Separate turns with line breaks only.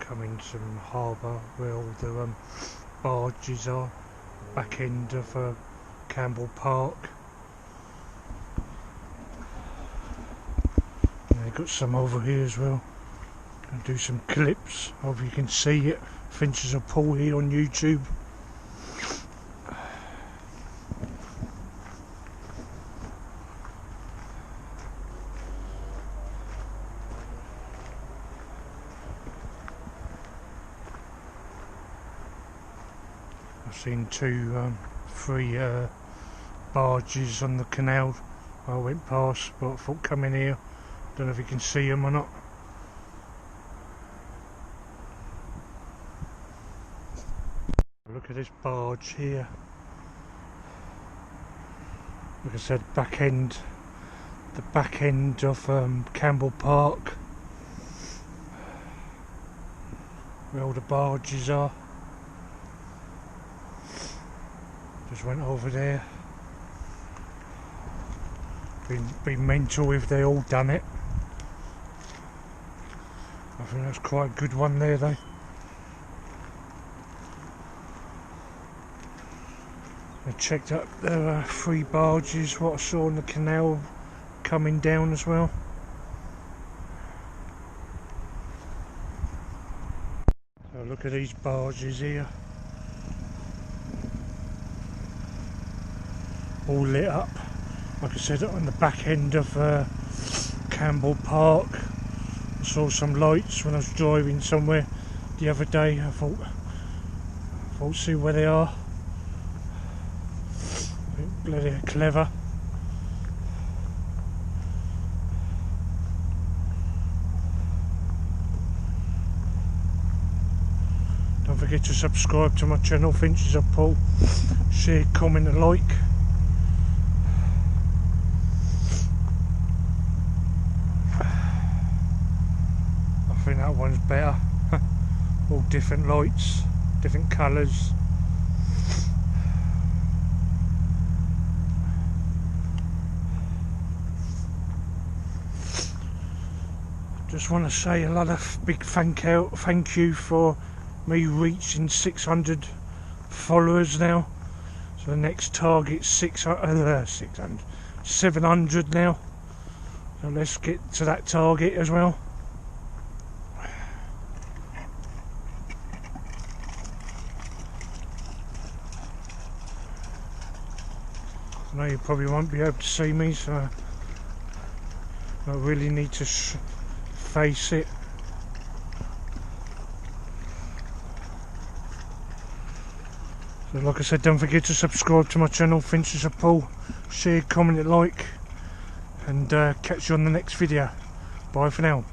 coming to harbour where all the barges are, back end of Campbell Park. And they've got some over here as well. I'll do some clips, hope you can see it. Finches of Pool here on YouTube. I've seen three barges on the canal I went past, but I thought come in here. Don't know if you can see them or not. Look at this barge here. Like I said, the back end of Campbell Park, where all the barges are. Just went over there. Be mental if they all done it. I think that's quite a good one there though. I checked up, there are 3 barges what I saw in the canal coming down as well. So look at these barges here, all lit up. Like I said, on the back end of Campbell Park. I saw some lights when I was driving somewhere the other day. I thought see where they are. Bloody clever. Don't forget to subscribe to my channel, Finches of Pool. Share, comment and like. I think that one's better. All different lights, different colours. Just want to say a lot of big thank you for me reaching 600 followers now. So the next target's 700 now. So let's get to that target as well. I know you probably won't be able to see me, so I really need to face it. So like I said, don't forget to subscribe to my channel, Finches of Pool. Share, comment and like, and catch you on the next video. Bye for now.